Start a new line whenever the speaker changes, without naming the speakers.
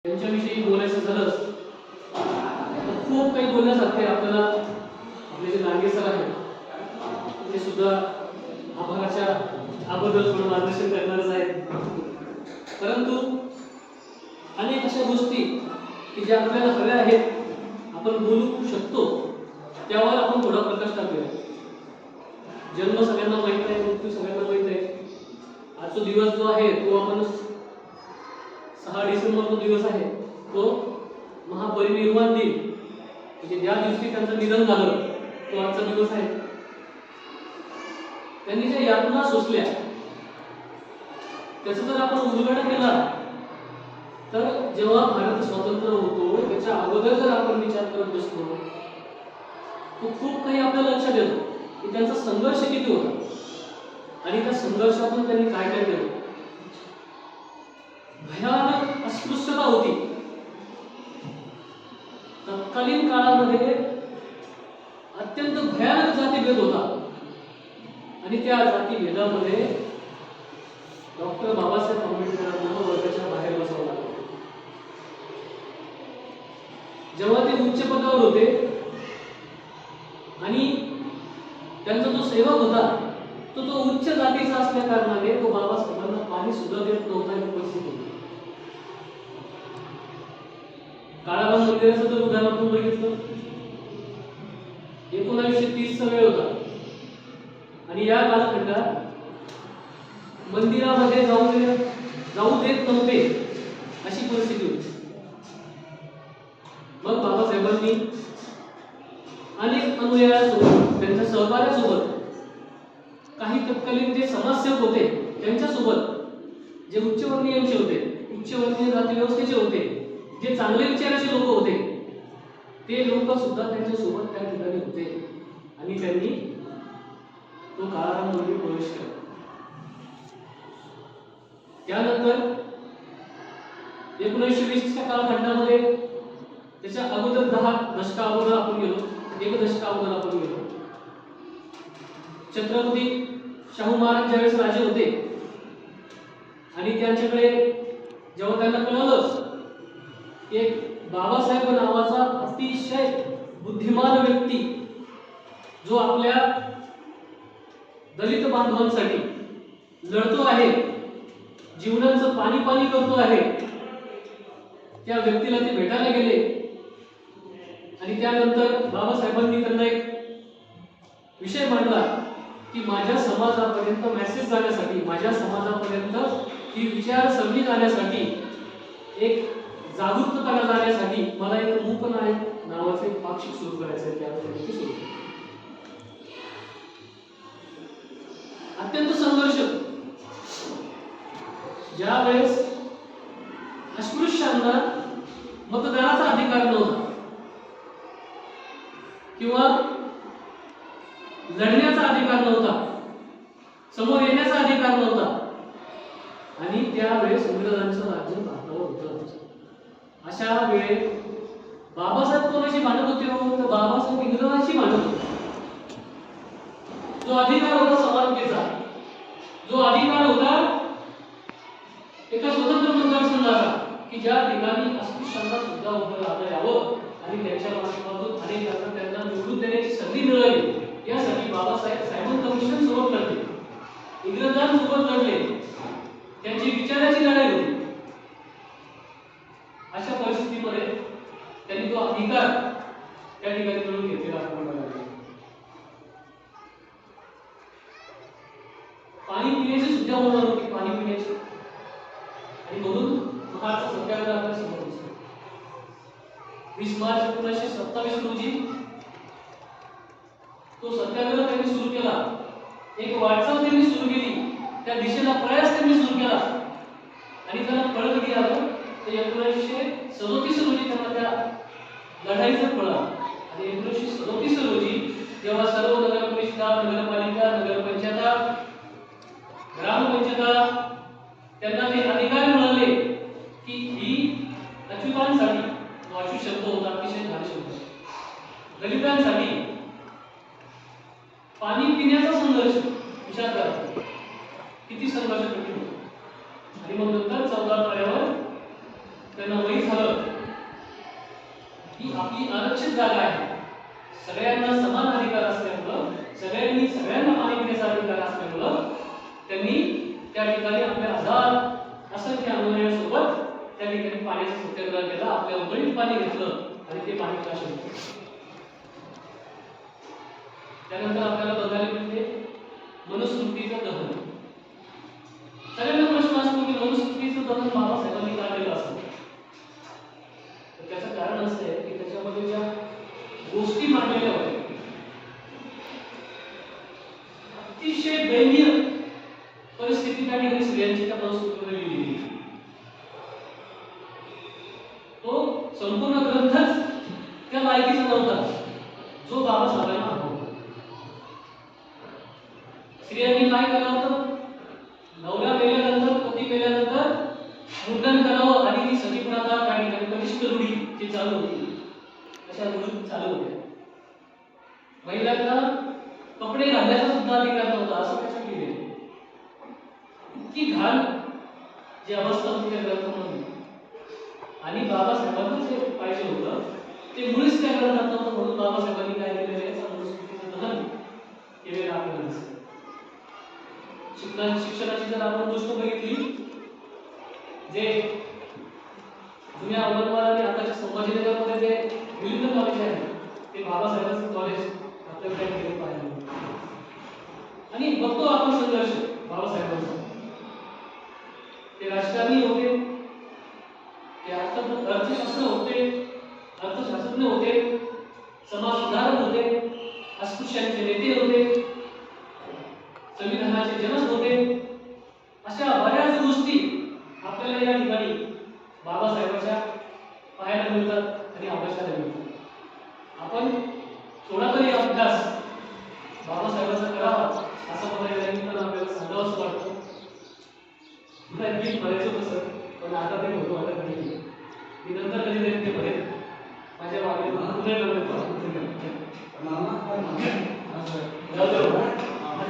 त्यांच्याविषयी बोलायचं झालं तर खूप काही बोलण्यासारखे आपल्याला आपले जे लांगे सर आहेत ते सुद्धा आभाराच्या अगोदर थोडं मार्गदर्शन करणारच आहेत, परंतु अनेक अशा गोष्टी की ज्या आपल्याला हव्या आहेत आपण बोलू शकतो त्यावर आपण थोडा प्रकाश टाकूया. जन्म सगळ्यांना माहीत आहे, मृत्यू सगळ्यांना माहीत आहे. आजचा दिवस जो आहे तो आपण 6 डिसेंबर जो दिवस आहे तो महापरिनिर्वाण दिन, म्हणजे ज्या दिवशी त्यांचं निधन झालं तो आजचा दिवस आहे. त्यांनी ज्या यातना सोसल्या त्याचा जर आपण उलगडा केला तर जेव्हा भारत स्वतंत्र होतो त्याच्या अगोदर जर आपण विचार करत बसलो तो खूप काही आपल्याला लक्षात येतो की त्यांचा संघर्ष किती होता आणि त्या संघर्षातून त्यांनी काय काय केलं. भयानक अस्पृश्यता होती तत्कालीन काळामध्ये, अत्यंत भयानक जातीभेद होता आणि त्या जातीभेदामध्ये डॉक्टर बाबासाहेब आंबेडकरांना वर्गाच्या बाहेर बसवलं लागलं. जेव्हा ते उच्च पदावर होते आणि त्यांचा जो सेवक होता तो उच्च जातीचा असल्या कारणाने तो बाबासाहेबांना पाणी सुद्धा देत नव्हता ही परिस्थिती होती. काळाराम मंदिराचं जर उदाहरण आपण बघितलं 1930 चा वेळ होता आणि या कालखंडात मंदिरामध्ये जाऊ देत नव्हते अशी परिस्थिती होती. मग बाबासाहेबांनी अनेक अनुयायांसोबत त्यांच्या सहकार्यासोबत काही तत्कालीन जे समाजसेवक होते त्यांच्यासोबत जे उच्चवर्णीयांचे होते, उच्चवर्णीय जाती व्यवस्थेचे होते, जे चांगले विचाराचे लोक होते ते लोक सुद्धा त्यांच्यासोबत त्या ठिकाणी होते आणि त्यांनी तो काळाराममध्ये प्रवेश केला. त्यानंतर 1920 च्या कालखंडामध्ये त्याच्या अगोदर 10 दशका अगोदर आपण गेलो, 1 दशका अगोदर आपण गेलो. छत्रपती शाहू महाराज ज्यावेळेस राजे होते आणि त्यांच्याकडे जेव्हा त्यांना कळलं एक बाबासाहेब नावाचा अतिशय बुद्धिमान व्यक्ती जो आपल्या दलित बांधवांसाठी लढतो आहे, जीवनाचं पाणी पाणी करतो आहे, त्या व्यक्तीला ते भेटायला गेले आणि त्यानंतर बाबासाहेबांनी त्यांना एक विषय मांडला की माझ्या समाजापर्यंत मेसेज जाण्यासाठी, माझ्या समाजापर्यंत ही विचारसरणी जाण्यासाठी, एक जागरूकता जाण्यासाठी मला एक मूकनायक नावाचे पाक्षिक सुरू करायचे आहे. त्यावेळी सुरू अत्यंत संघर्ष. ज्या वेळेस अस्पृश्यांना मतदानाचा अधिकार नव्हता किंवा लढण्याचा अधिकार नव्हता, समोर येण्याचा अधिकार नव्हता आणि त्यावेळेस इंग्रजांचं राज्य भारतावर होतं. अशा वेळेत बाबासाहेब कोणाशी भांडत होते तर बाबासाहेब इंग्रजांशी भांडत होते. जो अधिकार होता समानतेचा, जो अधिकार होता एका स्वतंत्र मतदारसंघाचा की ज्या ठिकाणी अस्पृश्यांना सुद्धा उभं राहता यावं आणि त्यांच्या माध्यमातून अनेकांना त्यांना निवडून देण्याची संधी मिळावी, यासाठी बाबासाहेब सायमन कमिशन सोबत लढले, इंग्रजांसोबत लढले, त्यांची विचाराची लढाई होती. अशा परिस्थितीमध्ये त्यांनी तो अधिकार त्या ठिकाणी मिळवून घेतलेला आपण बघायला. पाणी पिण्याची सुद्धा होणार होती, पाणी पिण्याची, आणि म्हणून महाराष्ट्र सत्याग्रह आपल्या समोर दिसतो. 20 मार्च 1927 रोजी तो सत्याग्रह त्यांनी सुरू केला. एक वाटचाल त्यांनी सुरू केली, त्या दिशेला प्रयास त्यांनी सुरू केला आणि त्यांना फळ कधी आलं तर 1937 रोजी त्यांना त्या लढाईचं फळ आलं. आणि 1937 रोजी जेव्हा सर्व नगर परिषदा, नगरपालिका, नगरपंचायता, ग्रामपंचायता त्यांना ते अधिकार मिळाले की ही अच्युतांसाठी, अच्युत शब्द होता अतिशय भारी शब्द, दलितांसाठी पाणी पिण्याचा संघर्ष विचार करा किती संघर्ष कठीण होता. आणि मग नंतर 14 तारखेवर त्यांना वही झालं आपली आरक्षित जागा आहे, सगळ्यांना समान अधिकार असल्यामुळं, सगळ्यांनी सगळ्यांना पाणी पिण्याचा अधिकार असल्यामुळं त्यांनी त्या ठिकाणी आपल्या हजार असंख्य अनुयायांसोबत त्या ठिकाणी पाण्याचा सत्याग्रह केला, आपल्या उघडीत पाणी घेतलं आणि ते पाणी प्रकाशित केलं. त्यानंतर आपल्याला बघायला मिळते मनुस्मृतीचं दहन. सगळ्यांना प्रश्न असतो की मनुस्मृतीचं दहन बाबासाहेबांनी का केलं असं. तर त्याचं कारण असं आहे की त्याच्यामध्ये ज्या गोष्टी मांडलेल्या होत्या अतिशय दयनीय परिस्थिती त्या ठिकाणी स्त्रियांची त्या मनुस्मृतीमध्ये लिहिलेली आहे. तो संपूर्ण ग्रंथच त्या लायकीचा नव्हता जो बाबासाहेबांना हवा होता. स्त्रियांनी काय केलं होतं, नवरा मेल्यानंतर, पती मेल्यानंतर मुंडन करावं आणि ती सती प्रथा त्या ठिकाणी कनिष्ठ रूढी जी चालू होती अशा रूढी चालू होत्या. महिलांना कपडे घालण्याचा सुद्धा अधिकार नव्हता असं त्याच्यात लिहिलेलं. इतकी घाण जी अवस्था होती त्या ग्रंथामध्ये आणि बाबासाहेबांना जे पाहिजे होतं ते मुळीच त्या ग्रंथात नव्हतं, म्हणून बाबासाहेबांनी काय केलेलं आहे, मनुस्मृतीचं दहन केलेलं आपल्याला दिसतं. शिक्षणाची जर आपण गोष्ट बघितली, जे जुन्या औरंगाबाद आणि आताच्या संभाजीनगरमध्ये जे विविध कॉलेज आहेत ते बाबासाहेबांचं कॉलेज आपल्याला त्या ठिकाणी पाहायला मिळतं. आणि बघतो आपण संघर्ष बाबासाहेबांचा. ते राजकारणी होते, ते अर्थशास्त्र होते, अर्थशास्त्रज्ञ होते, समाज सुधारक होते, अस्पृश्यांचे नेते होते, संविधानाचे जनक होते. अशा बऱ्याच गोष्टी आपल्याला या ठिकाणी बाबासाहेबांच्या पाहायला मिळतात आणि अभ्यासाला मिळतात. आपण थोडा तरी अभ्यास बाबासाहेबांचा करावा असं मला या निमित्तानं आपल्याला सांगावं असं वाटतं. मला एक गीत म्हणायचं होतं सर, पण आता ते होतो आता कधी मी नंतर कधीतरी ते म्हणेन.